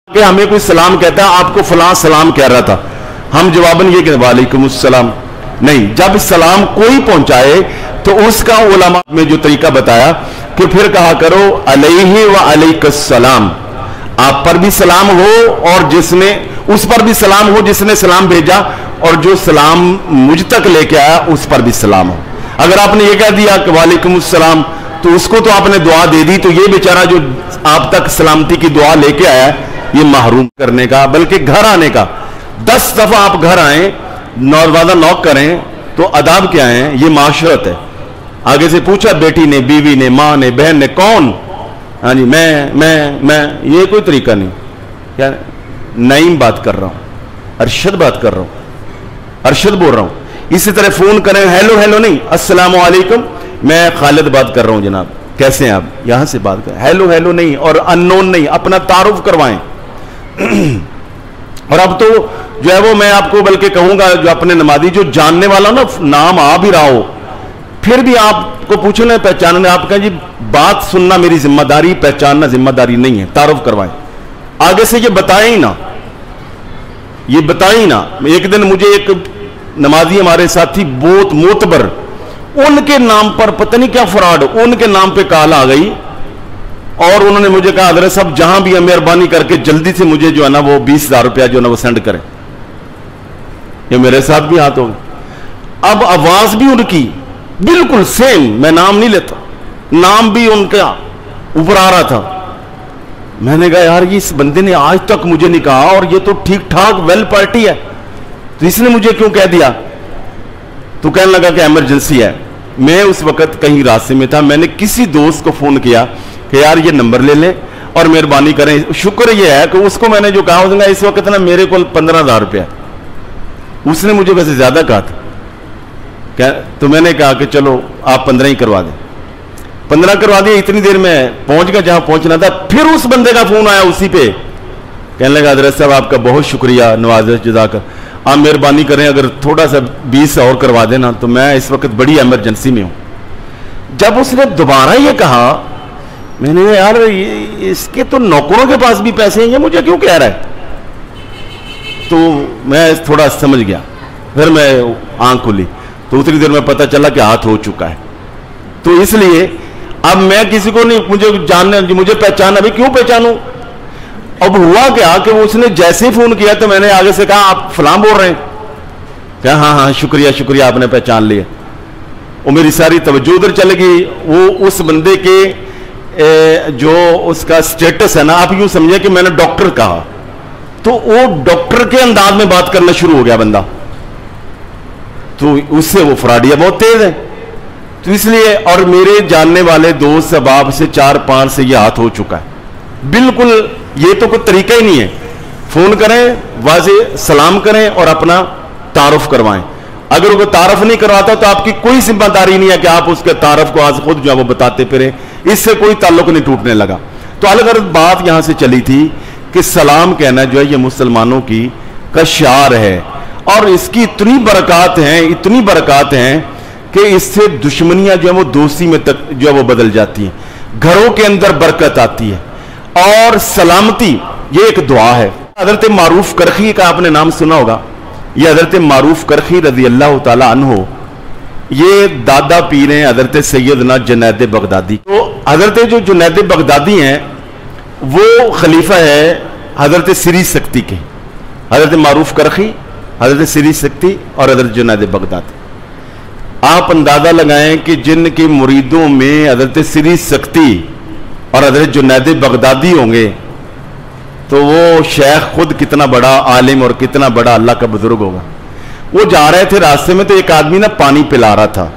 کہ ہمیں کوئی سلام کہتا ہے آپ کو فلاں سلام کہہ رہا تھا، ہم جواباً یہ کہ وعلیکم السلام نہیں، جب سلام کوئی پہنچائے تو اس کا علماء میں جو طریقہ بتایا کہ پھر کہا کرو علیہ و علیک السلام، آپ پر بھی سلام ہو اور جس نے اس پر بھی سلام ہو جس نے سلام بھیجا، اور جو سلام مجھ تک لے کے آیا اس پر بھی سلام ہو۔ اگر آپ نے یہ کہہ دیا کہ وعلیکم السلام تو اس کو تو آپ نے دعا دے دی، تو یہ بیچارہ جو آپ تک سلامتی کی دعا لے کے آیا یہ محروم کرنے کا، بلکہ گھر آنے کا 10 دفعہ آپ گھر آئیں، دروازہ نوک کریں تو آداب کیا ہیں، یہ معاشرت ہے۔ آگے سے پوچھا بیٹی نے، بیوی نے، ماں نے، بہن نے، کون؟ ہاں جی میں یہ کوئی طریقہ نہیں۔ کیا نعیم بات کر رہا ہوں، ارشد بات کر رہا ہوں، ارشد بول رہا ہوں۔ اسی طرح فون کریں، ہیلو نہیں، السلام علیکم، میں خالد بات کر رہا ہوں جناب، کیسے ہیں آپ، یہاں سے بات کریں، ہیلو نہیں، اور انون نہیں، اپنا تعارف کروائیں۔ اور اب تو جو ہے وہ میں آپ کو بلکہ کہوں گا جو اپنے نمازی جو جاننے والا نا نام آ بھی رہا ہو پھر بھی آپ کو پوچھنا پہچاننا، آپ کہیں جی بات سننا میری ذمہ داری، پہچاننا ذمہ داری نہیں ہے، تعارف کروائیں، آگے سے یہ بتائیں نا، یہ بتائیں نا۔ ایک دن مجھے ایک نمازی ہمارے ساتھی بہت معتبر، ان کے نام پر پتہ نہیں کیا فراڈ، ان کے نام پہ کال آ گئی اور انہوں نے مجھے کہا حضرت صاحب جہاں بھی مہربانی کر کے جلدی سے مجھے جو ہے نا وہ 20,000 روپیہ جو ہے نا وہ سینڈ کریں۔ یہ میرے ساتھ بھی ہاتھ ہوگا۔ اب آواز بھی ان کی بالکل سیم، میں نام نہیں لیتا، نام بھی ان کا اوپر آ رہا تھا۔ میں نے کہا یار یہ اس بندے نے آج تک مجھے نہیں کہا، اور یہ تو ٹھیک ٹھاک ویل پارٹی ہے، تو اس نے مجھے کیوں کہہ دیا؟ تو کہنے لگا کہ ایمرجنسی ہے۔ میں اس وقت کہیں راستے میں تھا، میں نے کسی دوست کو فون کیا کہ یار یہ نمبر لے لیں اور مہربانی کریں۔ شکر یہ ہے کہ اس کو میں نے جو کہا اس وقت نا میرے کو 15,000 روپیہ، اس نے مجھے ویسے زیادہ کہا تھا، تو میں نے کہا کہ چلو آپ 15 ہی کروا دیں۔ 15 کروا دیا، اتنی دیر میں پہنچ گیا جہاں پہنچنا تھا۔ پھر اس بندے کا فون آیا اسی پہ، کہنے لگا حضرت صاحب آپ کا بہت شکریہ، نوازش جزاک، آپ مہربانی کریں اگر تھوڑا سا 20 اور کروا دینا، تو میں اس وقت بڑی ایمرجنسی میں ہوں۔ جب اس نے دوبارہ یہ کہا، میں نے یار اس کے تو نوکروں کے پاس بھی پیسے ہیں، یہ مجھے کیوں کہہ رہا ہے؟ تو میں تھوڑا سمجھ گیا، پھر میں آنکھ کھلی تو اتنی دیر میں پتہ چلا کہ ہاتھ ہو چکا ہے۔ تو اس لیے اب میں کسی کو نہیں، مجھے جاننا، مجھے پہچاننا، بھی کیوں پہچانوں؟ اب ہوا کیا کہ اس نے جیسے ہی فون کیا تو میں نے آگے سے کہا آپ فلاں بول رہے ہیں؟ کہ ہاں شکریہ آپ نے پہچان لیا۔ وہ میری ساری توجہ ادھر چلے گئی، وہ اس بندے کے جو اس کا سٹیٹس ہے نا، آپ یوں سمجھے کہ میں نے ڈاکٹر کہا تو وہ ڈاکٹر کے انداز میں بات کرنا شروع ہو گیا بندہ، تو اس سے وہ فراڈیا بہت تیز ہے۔ تو اس لیے، اور میرے جاننے والے دوست احباب سے 4-5 سے یہ ہاتھ ہو چکا ہے، بالکل یہ تو کوئی طریقہ ہی نہیں ہے۔ فون کریں، واضح سلام کریں اور اپنا تعارف کروائیں۔ اگر وہ تعارف نہیں کرواتا تو آپ کی کوئی ذمہ داری نہیں ہے کہ آپ اس کے تعارف کو آج خود جو ہے وہ بتاتے پھریں، اس سے کوئی تعلق نہیں ٹوٹنے لگا۔ تو اگر بات یہاں سے چلی تھی کہ سلام کہنا جو ہے یہ مسلمانوں کی کا شعار ہے، اور اس کی اتنی برکات ہیں کہ اس سے دشمنیاں جو ہے وہ دوستی میں تک جو ہے وہ بدل جاتی ہیں، گھروں کے اندر برکت آتی ہے، اور سلامتی یہ ایک دعا ہے۔ حضرت معروف کرخی کا آپ نے نام سنا ہوگا، یہ حضرت معروف کرخی رضی اللہ تعالی عنہ یہ دادا پیر ہیں حضرت سیدنا جنید بغدادی۔ تو حضرت جو جنید بغدادی ہیں وہ خلیفہ ہے حضرت سری سکتی کے، حضرت معروف کرخی، حضرت سری سکتی اور حضرت جنید بغدادی۔ آپ اندازہ لگائیں کہ جن کے مریدوں میں حضرت سری سکتی اور حضرت جنید بغدادی ہوں گے تو وہ شیخ خود کتنا بڑا عالم اور کتنا بڑا اللہ کا بزرگ ہوگا۔ وہ جا رہے تھے راستے میں تو ایک آدمی نا پانی پلا رہا تھا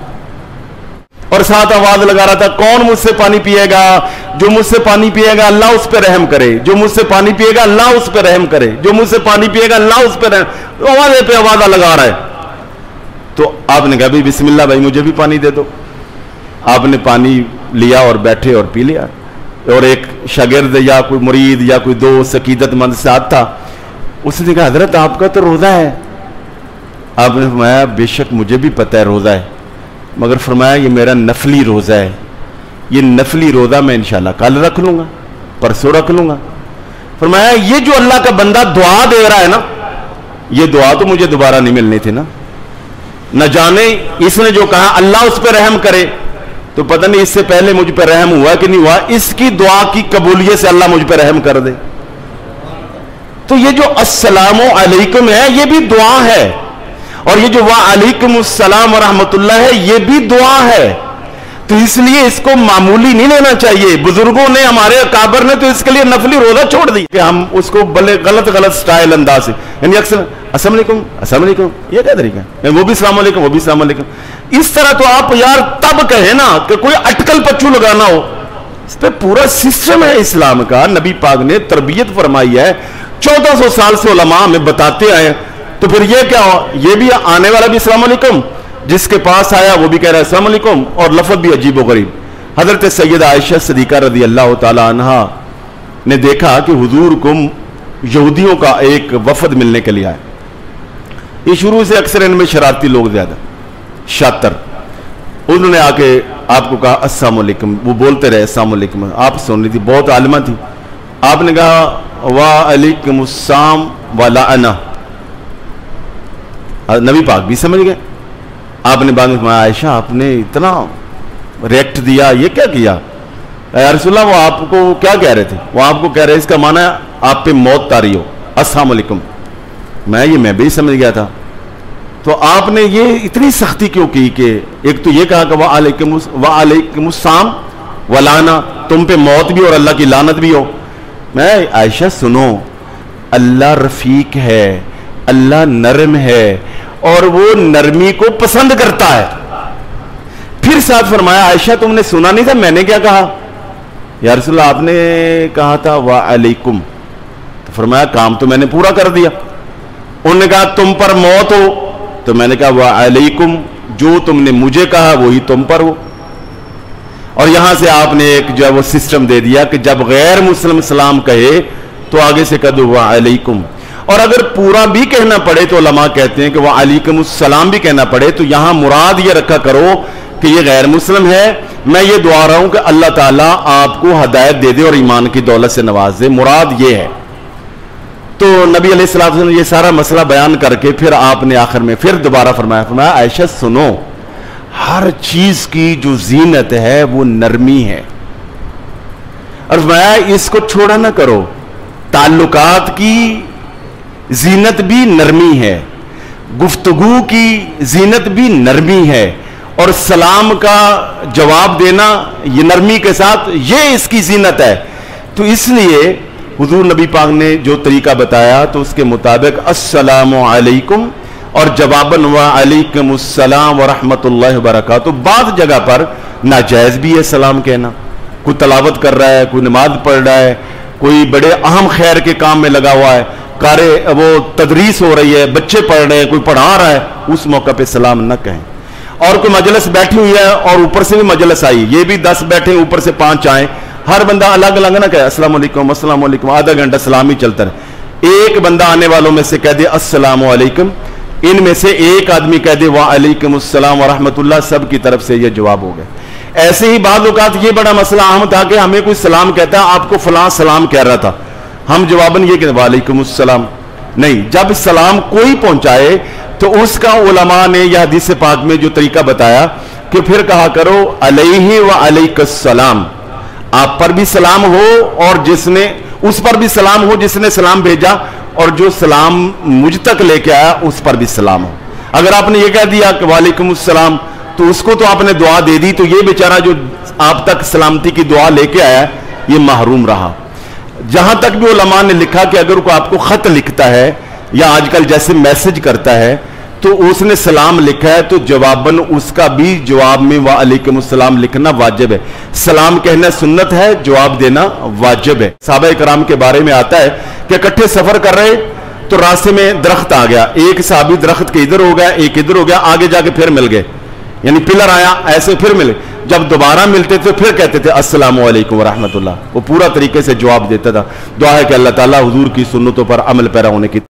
اور ساتھ آواز لگا رہا تھا، کون مجھ سے پانی پیے گا؟ جو مجھ سے پانی پیے گا اللہ اس پہ رحم کرے، جو مجھ سے پانی پیے گا اللہ اس پہ رحم کرے، جو مجھ سے پانی پیے گا اللہ اس پہ رحم، آواز پہ آواز لگا رہا ہے۔ تو آپ نے کہا بھی بسم اللہ بھائی مجھے بھی پانی دے دو۔ آپ نے پانی لیا اور بیٹھے اور پی لیا، اور ایک شاگرد یا کوئی مرید یا کوئی دوست عقیدت مند ساتھ تھا، اس نے کہا حضرت آپ کا تو روزہ ہے۔ آپ نے فرمایا بے شک مجھے بھی پتہ ہے روزہ ہے، مگر فرمایا یہ میرا نفلی روزہ ہے، یہ نفلی روزہ میں انشاءاللہ کل رکھ لوں گا، پرسوں رکھ لوں گا۔ فرمایا یہ جو اللہ کا بندہ دعا دے رہا ہے نا، یہ دعا تو مجھے دوبارہ نہیں ملنی تھی نا، نہ جانے اس نے جو کہا اللہ اس پہ رحم کرے، تو پتہ نہیں اس سے پہلے مجھ پہ رحم ہوا کہ نہیں ہوا، اس کی دعا کی قبولیت سے اللہ مجھ پہ رحم کر دے۔ تو یہ جو السلام علیکم ہے یہ بھی دعا ہے، اور یہ جو وعلیکم السلام ورحمۃ اللہ ہے یہ بھی دعا ہے۔ تو اس لیے اس کو معمولی نہیں لینا چاہیے۔ بزرگوں نے، ہمارے اکابر نے تو اس کے لیے نفلی روزہ چھوڑ دی کہ ہم اس کو بلے غلط سٹائل انداز سے، یعنی اکثر السلام علیکم السلام علیکم، یہ کیا طریقہ ہے، وہ بھی السلام علیکم وہ بھی السلام علیکم۔ اس طرح تو آپ یار تب کہیں نا کہ کوئی اٹکل پچو لگانا ہو، اس پہ پورا سسٹم ہے اسلام کا، نبی پاک نے تربیت فرمائی ہے، 1400 سال سے علماء ہمیں بتاتے آئے۔ تو پھر یہ کیا ہو، یہ بھی آنے والا بھی السلام علیکم، جس کے پاس آیا وہ بھی کہہ رہا ہے السلام علیکم، اور لفظ بھی عجیب و غریب۔ حضرت سیدہ عائشہ صدیقہ رضی اللہ تعالی عنہا نے دیکھا کہ حضور کو یہودیوں کا ایک وفد ملنے کے لیے آئے۔ یہ شروع سے اکثر ان میں شرارتی لوگ زیادہ شاطر، انہوں نے آ کے آپ کو کہا السلام علیکم، وہ بولتے رہے السلام علیکم، آپ سن رہی تھی، بہت عالمہ تھی، آپ نے کہا وعلیکم السلام ولعنہ، نبی پاک بھی سمجھ گئے۔ آپ نے بعد میں فرمایا عائشہ آپ نے اتنا ریکٹ دیا، یہ کیا کیا؟ یا رسول اللہ وہ آپ کو کیا کہہ رہے تھے؟ وہ آپ کو کہہ رہے اس کا معنی ہے آپ پہ موت طاری ہو، السلام علیکم۔ میں بھی سمجھ گیا تھا۔ تو آپ نے یہ اتنی سختی کیوں کی کہ ایک تو یہ کہا کہ وعلیکم السلام ولعنہ، تم پہ موت بھی اور اللہ کی لعنت بھی ہو۔ میں عائشہ سنو، اللہ رفیق ہے، اللہ نرم ہے، اور وہ نرمی کو پسند کرتا ہے۔ پھر ساتھ فرمایا عائشہ تم نے سنا نہیں تھا میں نے کیا کہا؟ یا رسول اللہ آپ نے کہا تھا وعلیکم، تو فرمایا کام تو میں نے پورا کر دیا۔ انہوں نے کہا تم پر موت ہو، تو میں نے کہا وعلیکم، جو تم نے مجھے کہا وہی تم پر ہو۔ اور یہاں سے آپ نے ایک جو ہے وہ سسٹم دے دیا کہ جب غیر مسلم سلام کہے تو آگے سے کہہ دو وعلیکم، اور اگر پورا بھی کہنا پڑے تو علماء کہتے ہیں کہ وعلیکم السلام بھی کہنا پڑے تو یہاں مراد یہ رکھا کرو کہ یہ غیر مسلم ہے، میں یہ دعا رہا ہوں کہ اللہ تعالیٰ آپ کو ہدایت دے دے اور ایمان کی دولت سے نواز دے، مراد یہ ہے۔ تو نبی علیہ السلام نے یہ سارا مسئلہ بیان کر کے پھر آپ نے آخر میں پھر دوبارہ فرمایا عائشہ سنو، ہر چیز کی جو زینت ہے وہ نرمی ہے، اور فرمایا اس کو چھوڑا نہ کرو، تعلقات کی زینت بھی نرمی ہے، گفتگو کی زینت بھی نرمی ہے، اور سلام کا جواب دینا یہ نرمی کے ساتھ، یہ اس کی زینت ہے۔ تو اس لیے حضور نبی پاک نے جو طریقہ بتایا تو اس کے مطابق السلام علیکم اور جواباً وعلیکم السلام ورحمۃ اللہ وبرکاتہ۔ بعض جگہ پر ناجائز بھی ہے سلام کہنا، کوئی تلاوت کر رہا ہے، کوئی نماز پڑھ رہا ہے، کوئی بڑے اہم خیر کے کام میں لگا ہوا ہے، وہ تدریس ہو رہی ہے، بچے پڑھ رہے ہیں، کوئی پڑھا رہا ہے، اس موقع پہ سلام نہ کہیں۔ اور کوئی مجلس بیٹھی ہوئی ہے اور اوپر سے بھی مجلس آئی، یہ بھی 10 بیٹھے اوپر سے 5 آئیں، ہر بندہ الگ الگ نہ کہے السلام علیکم السلام علیکم، آدھا گھنٹہ سلام ہی چلتا رہے۔ ایک بندہ آنے والوں میں سے کہہ دے السلام علیکم، ان میں سے ایک آدمی کہہ دے وعلیکم السلام ورحمۃ اللہ، سب کی طرف سے یہ جواب ہو گئے۔ ایسے ہی بعض اوقات یہ بڑا مسئلہ عام تھا کہ ہمیں کوئی سلام کہتا ہے آپ کو فلاں سلام کہہ رہا تھا، ہم جواباً یہ کہتے وعلیکم السلام نہیں، جب سلام کوئی پہنچائے تو اس کا علماء نے یہ حدیث پاک میں جو طریقہ بتایا کہ پھر کہا کرو علیہ وعلیک السلام، آپ پر بھی سلام ہو اور جس نے اس پر بھی سلام ہو جس نے سلام بھیجا، اور جو سلام مجھ تک لے کے آیا اس پر بھی سلام ہو۔ اگر آپ نے یہ کہہ دیا کہ وعلیکم السلام تو اس کو تو آپ نے دعا دے دی، تو یہ بیچارہ جو آپ تک سلامتی کی دعا لے کے آیا یہ محروم رہا۔ جہاں تک بھی علماء نے لکھا کہ اگر کوئی آپ کو خط لکھتا ہے یا آج کل جیسے میسج کرتا ہے تو اس نے سلام لکھا ہے تو جواباً اس کا بھی جواب میں وعلیکم السلام لکھنا واجب ہے، سلام کہنا سنت ہے، جواب دینا واجب ہے۔ صحابہ کرام کے بارے میں آتا ہے کہ اکٹھے سفر کر رہے تو راستے میں درخت آ گیا، ایک صحابی درخت کے ادھر ہو گیا ایک ادھر ہو گیا، آگے جا کے پھر مل گئے، یعنی پلر آیا ایسے پھر ملے، جب دوبارہ ملتے تھے پھر کہتے تھے السلام علیکم ورحمۃ اللہ، وہ پورا طریقے سے جواب دیتا تھا۔ دعا ہے کہ اللہ تعالیٰ حضور کی سنتوں پر عمل پیرا ہونے کی